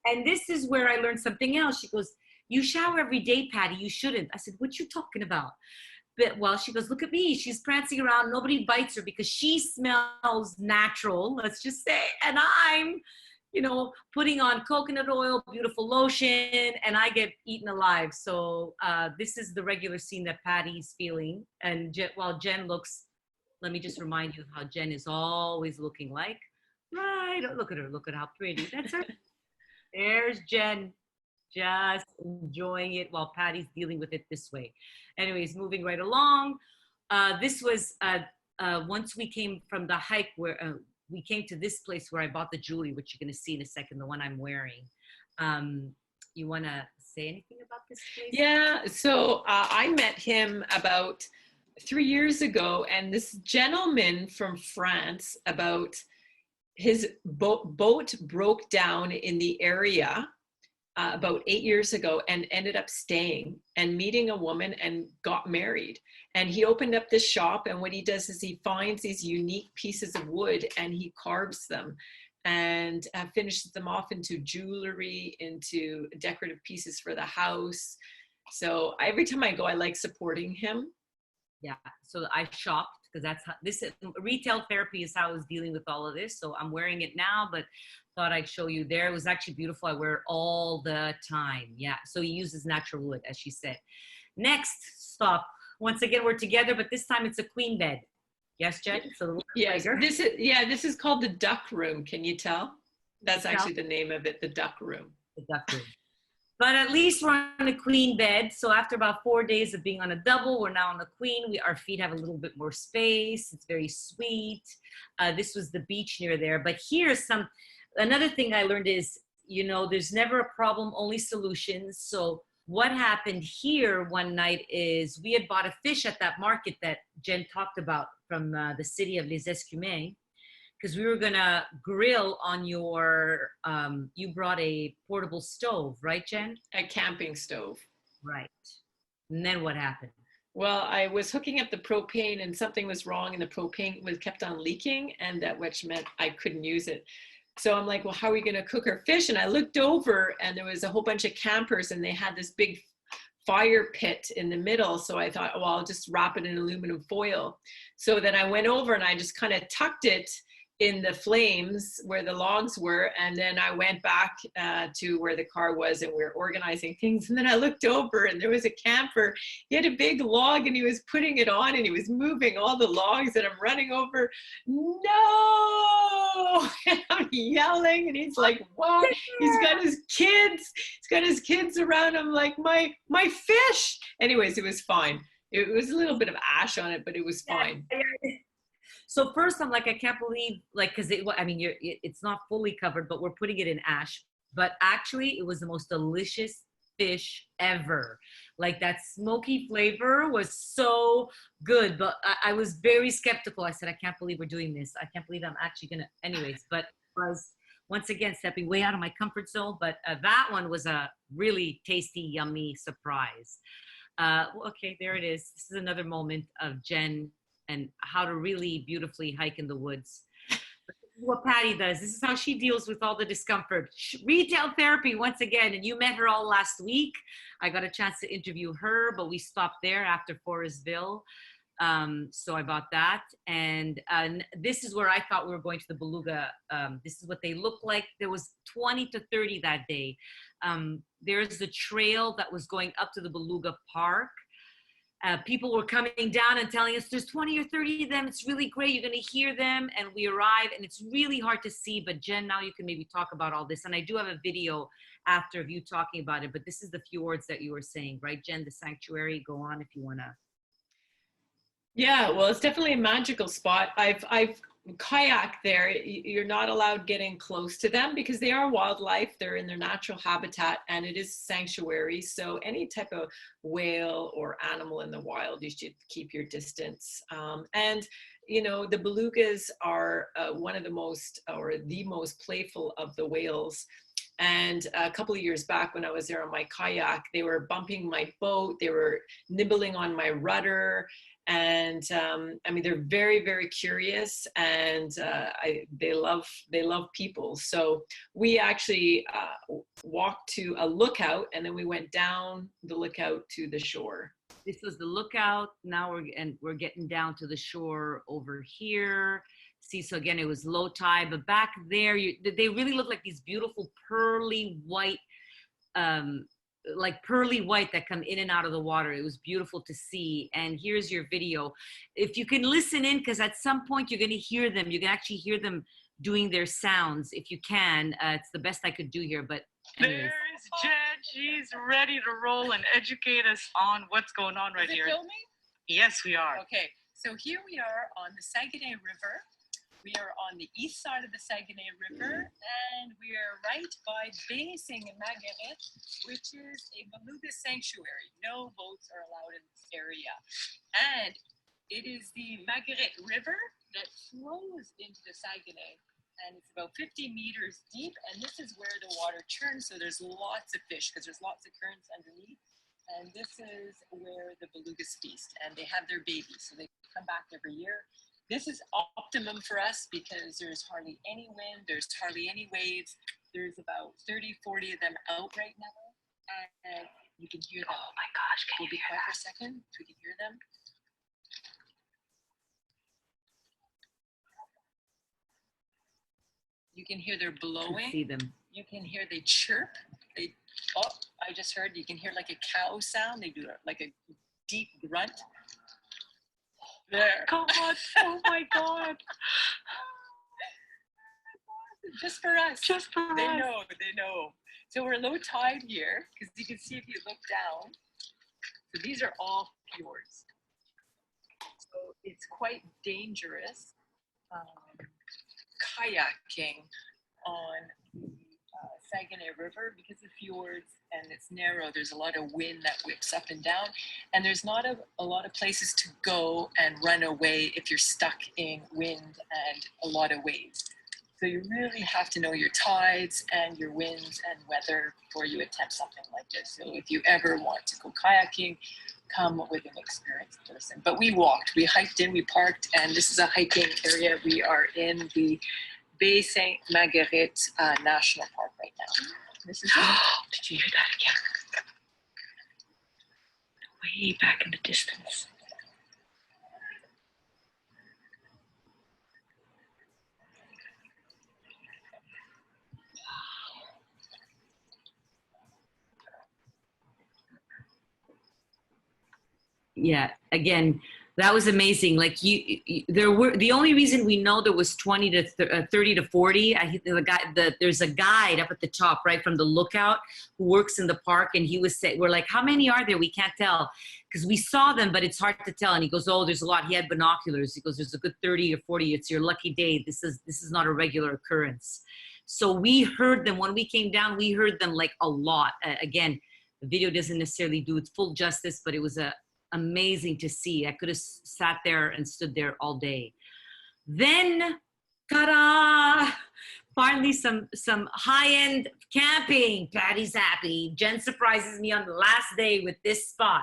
And this is where I learned something else. She goes, "You shower every day, Patty. You shouldn't." I said, "What you talking about?" But well, she goes, "Look at me. She's prancing around. Nobody bites her because she smells natural, let's just say. And I'm, putting on coconut oil, beautiful lotion, and I get eaten alive." So this is the regular scene that Patty's feeling. And while Jen looks, let me just remind you of how Jen is always looking like. Right. Look at her. Look at how pretty. That's her. There's Jen, just enjoying it while Patty's dealing with it this way. Anyways, moving right along. This was, once we came from the hike where we came to this place where I bought the jewelry, which you're going to see in a second, the one I'm wearing. You want to say anything about this place? Yeah, so I met him about 3 years ago, and this gentleman from France, his boat broke down in the area about 8 years ago and ended up staying and meeting a woman and got married. And he opened up this shop, and what he does is he finds these unique pieces of wood and he carves them and finishes them off into jewelry, into decorative pieces for the house. So every time I go, I like supporting him. Yeah, so I shopped because that's how retail therapy is how I was dealing with all of this. So I'm wearing it now, but thought I'd show you there. It was actually beautiful. I wear it all the time. Yeah, so he uses natural wood, as she said. Next stop. Once again, we're together, but this time it's a queen bed. Yes, Jen? So yes, this is called the duck room. Can you tell? That's actually the name of it, the duck room. The duck room. But at least we're on a queen bed. So after about 4 days of being on a double, we're now on the queen. Our feet have a little bit more space. It's very sweet. This was the beach near there. But here's another thing I learned is, there's never a problem, only solutions. So what happened here one night is we had bought a fish at that market that Jen talked about from the city of Les Escumins. because we were gonna grill on your, you brought a portable stove, right, Jen? A camping stove. Right. And then what happened? Well, I was hooking up the propane and something was wrong and the propane was kept on leaking, and that which meant I couldn't use it. So I'm like, well, how are we going to cook our fish? And I looked over and there was a whole bunch of campers and they had this big fire pit in the middle. So I thought, well, I'll just wrap it in aluminum foil. So then I went over and I just kind of tucked it in the flames where the logs were. And then I went back to where the car was and we were organizing things. And then I looked over and there was a camper. He had a big log and he was putting it on and he was moving all the logs and I'm running over, no! And I'm yelling and he's like, what? He's got his kids around him like, my fish. Anyways, it was fine. It was a little bit of ash on it, but it was fine. So first I'm like, I can't believe, like, because I mean, it's not fully covered, but we're putting it in ash. But actually, it was the most delicious fish ever. Like that smoky flavor was so good. But I was very skeptical. I said, I can't believe we're doing this. I can't believe I'm actually gonna, anyways. But it was once again stepping way out of my comfort zone. But that one was a really tasty, yummy surprise. Okay, there it is. This is another moment of Jen and how to really beautifully hike in the woods. What Patty does, this is how she deals with all the discomfort. Retail therapy, once again, and you met her all last week. I got a chance to interview her, but we stopped there after Forestville. So I bought that. And this is where I thought we were going to the Beluga. This is what they look like. There was 20 to 30 that day. There's the trail that was going up to the Beluga Park. People were coming down and telling us there's 20 or 30 of them. It's really great. You're going to hear them. And we arrive and it's really hard to see. But Jen, now you can maybe talk about all this. And I do have a video after of you talking about it. But this is the fjords that you were saying, right, Jen? The sanctuary. Go on if you want to. Yeah, well, it's definitely a magical spot. I've kayak there. You're not allowed getting close to them because they are wildlife. They're in their natural habitat and it is sanctuary. So any type of whale or animal in the wild, you should keep your distance. And you know, the belugas are one of the most, or the most playful of the whales. And a couple of years back when I was there on my kayak, they were bumping my boat. They were nibbling on my rudder. And I mean, they're very, very curious, and they love people. So we actually walked to a lookout, and then we went down the lookout to the shore. This was the lookout. Now we're getting down to the shore over here. See, so again, it was low tide, but back there, they really look like these beautiful pearly white. Like pearly white that come in and out of the water. It was beautiful to see. And here's your video. If you can listen in, because at some point you're going to hear them. You can actually hear them doing their sounds. If you can, it's the best I could do here. But anyways. There's Jen. She's ready to roll and educate us on what's going on right here. Filming? Yes, we are. Okay, so here we are on the Saguenay River. We are on the east side of the Saguenay River, and we are right by Beluga, which is a beluga sanctuary. No boats are allowed in this area. And it is the Margaret River that flows into the Saguenay, and it's about 50 meters deep, and this is where the water churns, so there's lots of fish, because there's lots of currents underneath. And this is where the belugas feast, and they have their babies, so they come back every year. This is optimum for us because there's hardly any wind, there's hardly any waves. There's about 30, 40 of them out right now, and you can hear them. Oh my gosh, can We'll be quiet for a second so we can hear them. You can hear they're blowing. See them. You can hear they chirp. I just heard, you can hear like a cow sound. They do like a deep grunt. There. God, oh my God. Just for us. Just for They us. know. So we're low tide here, because you can see if you look down. So these are all fjords. So it's quite dangerous kayaking on the Saguenay River, because of fjords and it's narrow, there's a lot of wind that whips up and down, and there's not a lot of places to go and run away if you're stuck in wind and a lot of waves. So you really have to know your tides and your winds and weather before you attempt something like this. So if you ever want to go kayaking, come with an experienced person. But we walked, we hiked in, we parked, and this is a hiking area. We are in the Baie Sainte Marguerite National Park right now. This is Did you hear that again? Way back in the distance. Yeah, again, that was amazing. Like there were, the only reason we know there was 20 to 30 to 40. I think there's a guide up at the top, right, from the lookout, who works in the park, and he was saying, we're like, how many are there? We can't tell, because we saw them, but it's hard to tell. And he goes, oh, there's a lot. He had binoculars. He goes, there's a good 30 or 40. It's your lucky day. This is not a regular occurrence. So we heard them when we came down. We heard them like a lot. Again, the video doesn't necessarily do its full justice, but it was amazing to see. I could have sat there and stood there all day. Then, ta-da! Finally, some high-end camping. Patty's happy. Jen surprises me on the last day with this spot.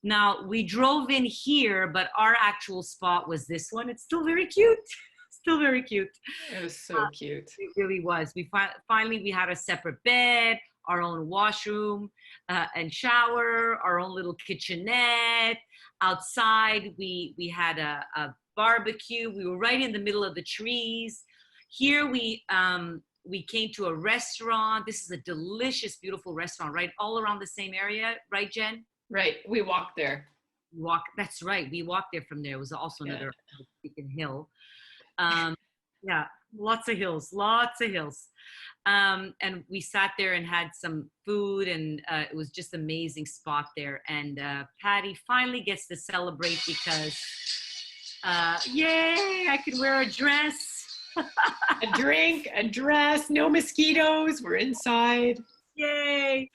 Now, we drove in here, but our actual spot was this one. It's still very cute. Still very cute. It was so cute. It really was. We finally we had a separate bed, our own washroom and shower, our own little kitchenette. Outside, we had a barbecue. We were right in the middle of the trees. Here we came to a restaurant. This is a delicious, beautiful restaurant, right? All around the same area, right, Jen? Right, we walked there. That's right. We walked there from there. It was also another freaking hill. Yeah, lots of hills. And we sat there and had some food, and it was just amazing spot there. And Patty finally gets to celebrate because, yay, I could wear a dress. A drink, a dress, no mosquitoes, we're inside. Yay.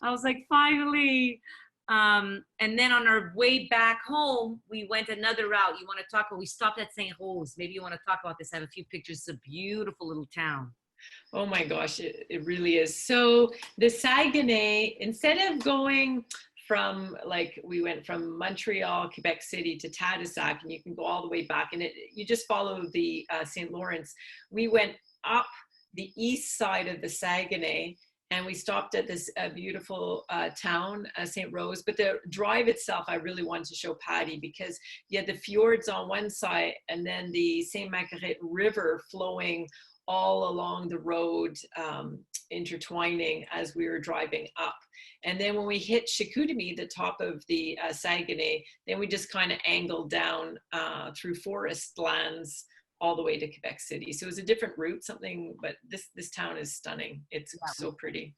I was like, finally. And then on our way back home, we went another route. You want to talk about, we stopped at St. Rose. Maybe you want to talk about this. I have a few pictures. It's a beautiful little town. Oh my gosh, it really is. So the Saguenay, instead of going from, like, we went from Montreal, Quebec City to Tadoussac, and you can go all the way back, and you just follow the St. Lawrence. We went up the east side of the Saguenay, and we stopped at this beautiful town, St. Rose. But the drive itself, I really wanted to show Patty, because you had the fjords on one side, and then the Sainte Marguerite River flowing all along the road, intertwining as we were driving up. And then when we hit Chicoutimi, the top of the Saguenay, then we just kind of angled down through forest lands all the way to Quebec City. So it was a different route, but this town is stunning. It's so pretty.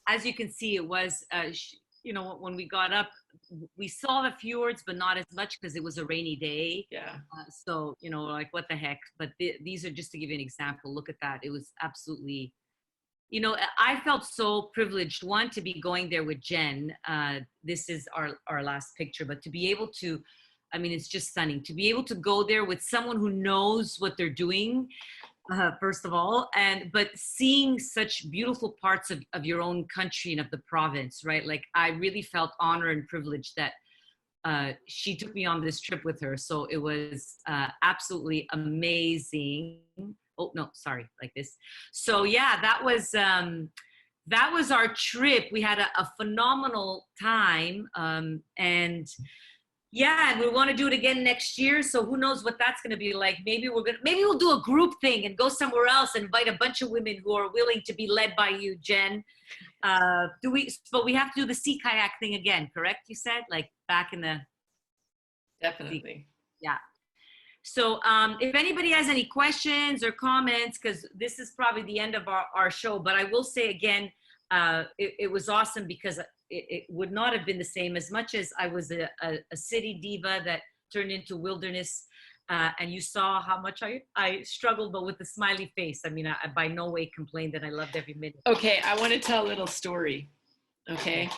As you can see, it was, you know, when we got up, we saw the fjords, but not as much because it was a rainy day. Yeah. So, you know, like, what the heck? But these are just to give you an example. Look at that. It was absolutely, you know, I felt so privileged, one, to be going there with Jen. This is our last picture, but to be able to, I mean, it's just stunning to be able to go there with someone who knows what they're doing, first of all, but seeing such beautiful parts of your own country and of the province, right? Like, I really felt honored and privileged that she took me on this trip with her. So it was absolutely amazing. Oh, no, sorry, like this. So yeah, that was our trip. We had a phenomenal time. And yeah, and we want to do it again next year. So who knows what that's going to be like. Maybe we'll do a group thing and go somewhere else and invite a bunch of women who are willing to be led by you, Jen. But we have to do the sea kayak thing again, correct? You said, like, back in the. Definitely. Yeah. So if anybody has any questions or comments, because this is probably the end of our show, but I will say again, it was awesome, because it would not have been the same. As much as I was a city diva that turned into wilderness, and you saw how much I struggled, but with the smiley face. I mean, I by no way complained, and I loved every minute. Okay, I want to tell a little story. Okay.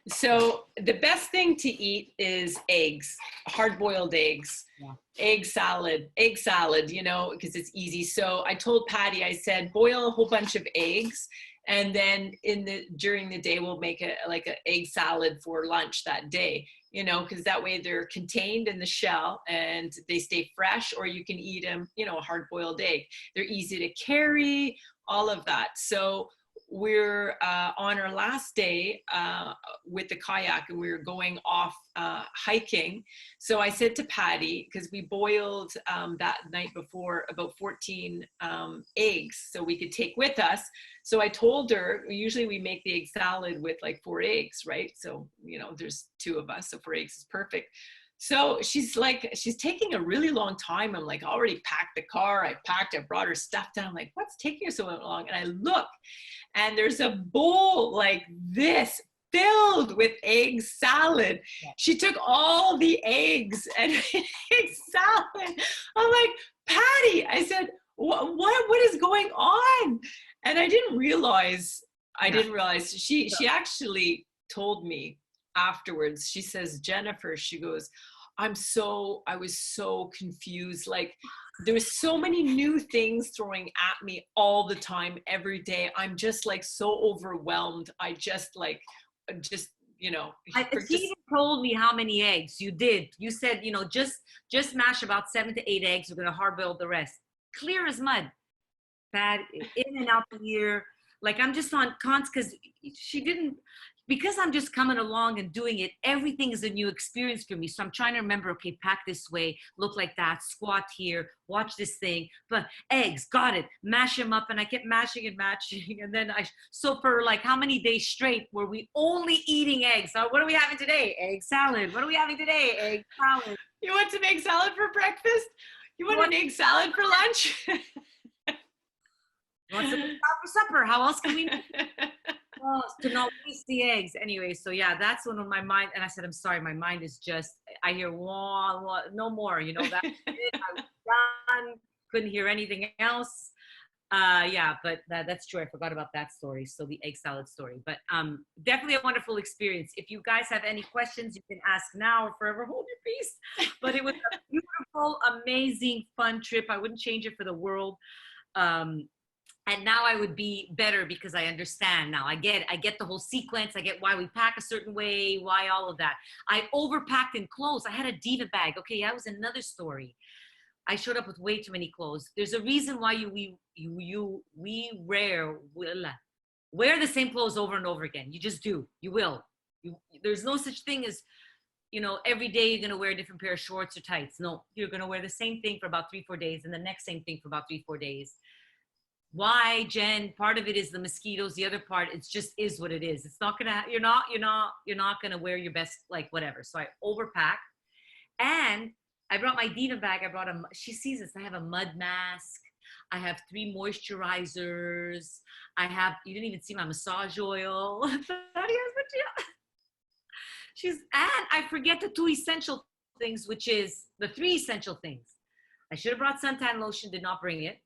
So the best thing to eat is eggs, hard-boiled eggs, egg salad, you know, because it's easy. So I told Patty, I said, boil a whole bunch of eggs, and then during the day we'll make like an egg salad for lunch that day, you know, because that way they're contained in the shell and they stay fresh, or you can eat them, you know, a hard-boiled egg. They're easy to carry, all of that. So we're on our last day with the kayak, and we were going off hiking. So I said to Patty, because we boiled that night before about 14 eggs so we could take with us. So I told her, usually we make the egg salad with like 4 eggs, right? So, you know, there's 2 of us, so 4 eggs is perfect. So she's taking a really long time. I'm like, I already packed the car. I brought her stuff down. I'm like, what's taking her so long? And I look, and there's a bowl like this filled with egg salad. Yeah. She took all the eggs and egg salad. I'm like, Patty, I said, what is going on? And I didn't realize, she actually told me afterwards. She says, Jennifer, she goes, I was so confused. Like, there was so many new things throwing at me all the time, every day. I'm just like so overwhelmed. You know. She even told me how many eggs you did. You said, you know, just mash about 7 to 8 eggs. We're going to hard boil the rest. Clear as mud. Bad in and out the year. Like, I'm just on cons because because I'm just coming along and doing it, everything is a new experience for me. So I'm trying to remember, okay, pack this way, look like that, squat here, watch this thing, but eggs, got it, mash them up. And I kept mashing and matching. And then so for like how many days straight were we only eating eggs? So what are we having today? Egg salad. What are we having today? Egg salad. You want some egg salad for breakfast? You want an egg salad for lunch? You want some for supper? How else can we to not waste the eggs? Anyway, so yeah, that's one of my mind. And I said, I'm sorry, my mind is just, I hear no more, you know, that's it. I was done, couldn't hear anything else. Yeah, but that's true. I forgot about that story. So the egg salad story, but definitely a wonderful experience. If you guys have any questions, you can ask now or forever hold your peace. But it was a beautiful, amazing, fun trip. I wouldn't change it for the world. And now I would be better because I understand now. I get the whole sequence. I get why we pack a certain way, why all of that. I overpacked in clothes. I had a diva bag. Okay, that was another story. I showed up with way too many clothes. There's a reason why we wear the same clothes over and over again. You just do. You will. There's no such thing as, you know, every day you're going to wear a different pair of shorts or tights. No, you're going to wear the same thing for about 3-4 days and the next same thing for about 3-4 days. Why, Jen? Part of it is the mosquitoes. The other part, it's just is what it is. It's not gonna. You're not gonna wear your best, like whatever. So I overpack, and I brought my diva bag. She sees this. I have a mud mask. I have 3 moisturizers. You didn't even see my massage oil. And I forget the 2 essential things, which is the 3 essential things. I should have brought suntan lotion. Did not bring it.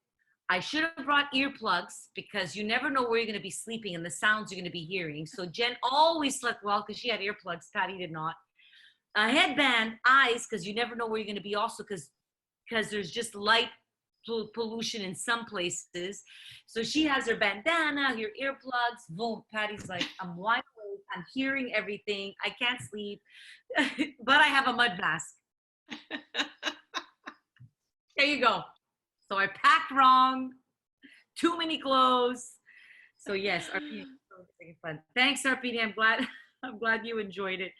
I should have brought earplugs because you never know where you're going to be sleeping and the sounds you're going to be hearing. So Jen always slept well because she had earplugs. Patty did not. A headband, eyes, because you never know where you're going to be also because there's just light pollution in some places. So she has her bandana, her earplugs. Boom. Patty's like, I'm wide awake. I'm hearing everything. I can't sleep. But I have a mud mask. There you go. So I packed wrong, too many clothes. So yes, RPD is fun. Thanks, RPD. I'm glad you enjoyed it.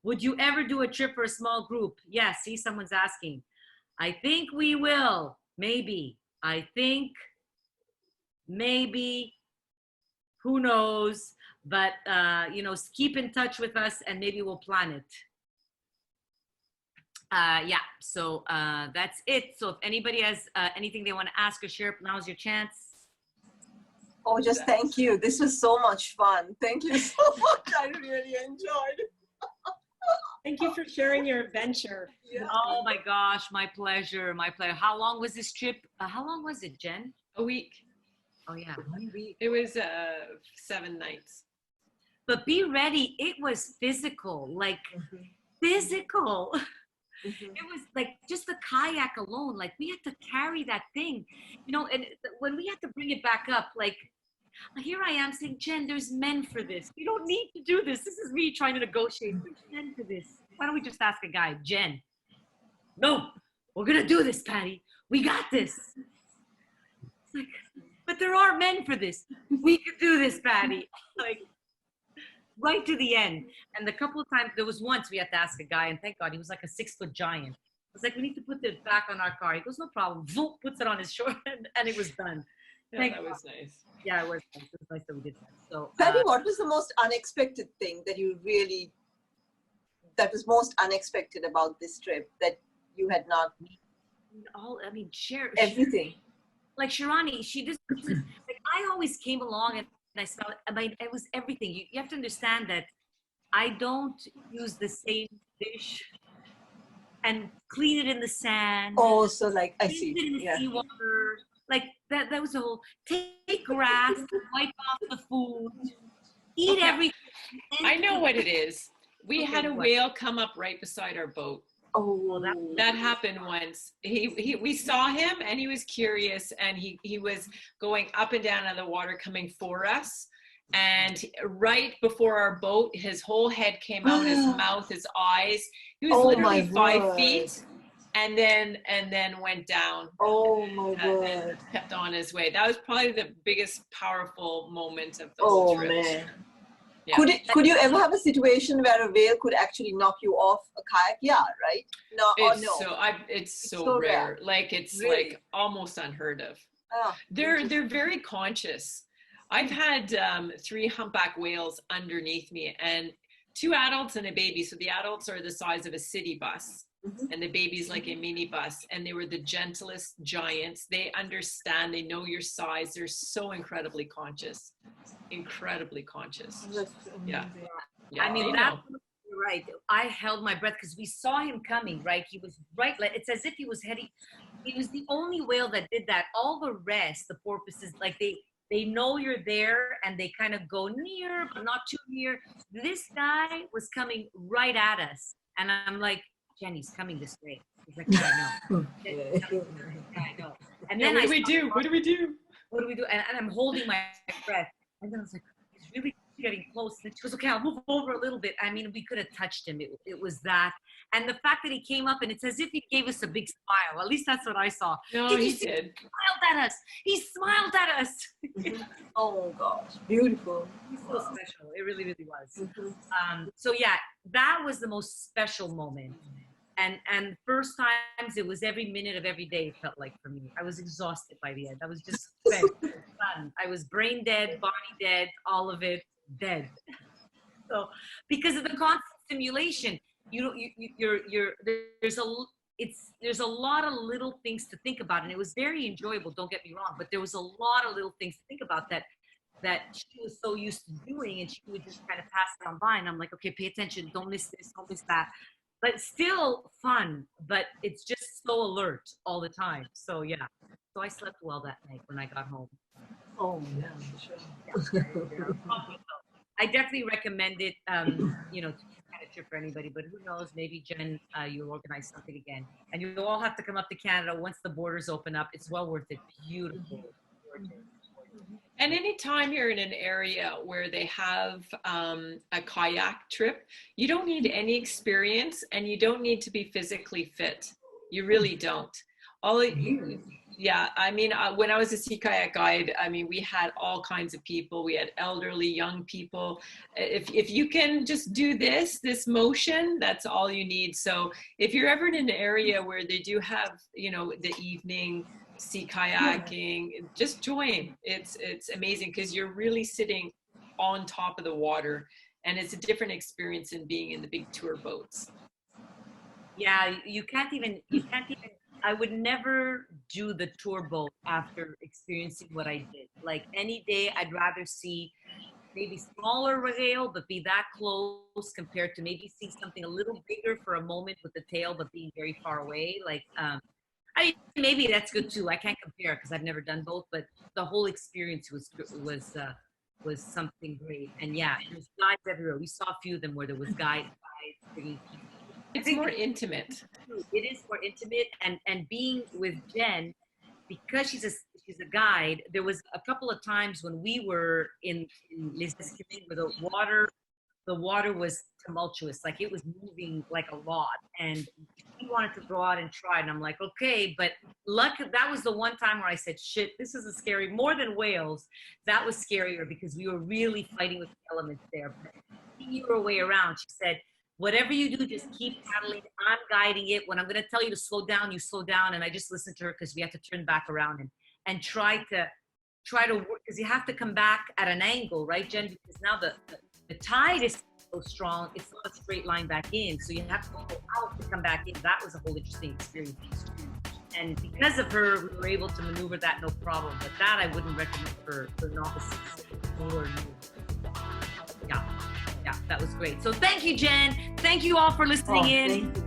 Would you ever do a trip for a small group? Yes. See, someone's asking. I think we will. Maybe. I think maybe. Who knows? But you know, keep in touch with us, and maybe we'll plan it. Yeah, so that's it. So if anybody has anything they want to ask or share, now's your chance. Oh, just thank you. This was so much fun. Thank you so much. I really enjoyed it. Thank you for sharing your adventure. Oh my gosh, my pleasure, my pleasure. How long was this trip? How long was it, Jen? A week. Oh yeah, 1 week. It was 7 nights. But be ready. It was physical, like physical. It was like just the kayak alone. Like we had to carry that thing, you know. And when we had to bring it back up, like here I am saying, Jen, there's men for this. We don't need to do this. This is me trying to negotiate. There's men for this. Why don't we just ask a guy, Jen? No, we're gonna do this, Patty. We got this. It's like, but there are men for this. We could do this, Patty. Like right to the end. And the couple of times, there was once we had to ask a guy, and thank God he was like a 6-foot giant. I was like, we need to put this back on our car. He goes, no problem. Voop, puts it on his shoulder, and it was done. Yeah, that was nice. Yeah, it was nice. It was nice that we did that. So, Patty, what was the most unexpected thing that was most unexpected about this trip that you had not? Share Everything. Like Shirani, she just like I always came along and I saw it. I mean, it was everything. You have to understand that I don't use the same dish and clean it in the sand. Oh, so like I clean see. it in the Yeah. seawater. Like that was the whole take grass, wipe off the food, eat everything. I know what it is. We Okay, had a what? whale come up right beside our boat. Oh, That happened once. We saw him and he was curious and he was going up and down on the water coming for us. And right before our boat, his whole head came out, his mouth, his eyes. He was literally 5 feet and then went down. Oh my And then word. kept on his way. That was probably the biggest powerful moment of the whole trip. Man. Yeah. Could you ever have a situation where a whale could actually knock you off a kayak? Yeah, right? No, or no? It's so so rare. rare. Like it's Really? like almost unheard of. Ah, They're very conscious. I've had 3 humpback whales underneath me and 2 adults and a baby. So the adults are the size of a city bus and the baby's like a mini bus. And they were the gentlest giants. They understand, they know your size. They're so incredibly conscious. Incredibly conscious. Yeah. I mean, they that's know. right. I held my breath because we saw him coming, right? He was right. Like, it's as if he was heading. He was the only whale that did that. All the rest, the porpoises, like they know you're there and they kind of go near, but not too near. This guy was coming right at us. And I'm like, Jenny's coming this way. He's like, yeah, I know. Yeah, I know. And then What do we do? What do we do? What do we do? And I'm holding my breath. And then I was like, he's really getting close. And she goes, okay, I'll move over a little bit. I mean, we could have touched him. It was that. And the fact that he came up and it's as if he gave us a big smile. At least that's what I saw. No, Did he you see did. He smiled at us. He smiled at us. oh gosh, beautiful. He's so special. It really, really was. So yeah, that was the most special moment. And first times it was every minute of every day it felt like for me. I was exhausted by the end. I was just spent. Done. I was brain dead, body dead, all of it dead. So because of the constant stimulation, there's a lot of little things to think about, and it was very enjoyable. Don't get me wrong, but there was a lot of little things to think about that she was so used to doing, and she would just kind of pass it on by. And I'm like, okay, pay attention, don't miss this, don't miss that. But still fun, but it's just so alert all the time. So yeah, so I slept well that night when I got home. Oh yeah, sure. I definitely recommend it, to kind of trip for anybody, but who knows, maybe Jen, you'll organize something again. And you'll all have to come up to Canada once the borders open up. It's well worth it. Beautiful. And anytime you're in an area where they have a kayak trip, you don't need any experience and you don't need to be physically fit. You really don't. Yeah, I mean, when I was a sea kayak guide, I mean, we had all kinds of people. We had elderly, young people. If you can just do this motion, that's all you need. So if you're ever in an area where they do have, the evening sea kayaking, just join. It's amazing because you're really sitting on top of the water, and it's a different experience than being in the big tour boats. Yeah, you can't even. I would never do the tour boat after experiencing what I did. Like any day, I'd rather see maybe smaller whale, but be that close compared to maybe seeing something a little bigger for a moment with the tail, but being very far away. Like, I mean, maybe that's good too. I can't compare because I've never done both, but the whole experience was something great. And yeah, there's guides everywhere. We saw a few of them where there was guides. It's more intimate. It is more intimate, and being with Jen, because she's a guide. There was a couple of times when we were in Les Escapades where the water was tumultuous, like it was moving like a lot, and he wanted to go out and try, and I'm like, okay, but that was the one time where I said, shit, this is a scary, more than whales, that was scarier because we were really fighting with the elements there. But you were way around. She said, whatever you do, just keep paddling. I'm guiding it. When I'm going to tell you to slow down, you slow down. And I just listened to her because we have to turn back around and try to work, because you have to come back at an angle, right, Jen? Because now the tide is so strong, it's not a straight line back in. So you have to go out to come back in. That was a whole interesting experience. And because of her, we were able to maneuver that no problem. But that I wouldn't recommend for novices or new. Yeah, that was great. So thank you, Jen. Thank you all for listening in.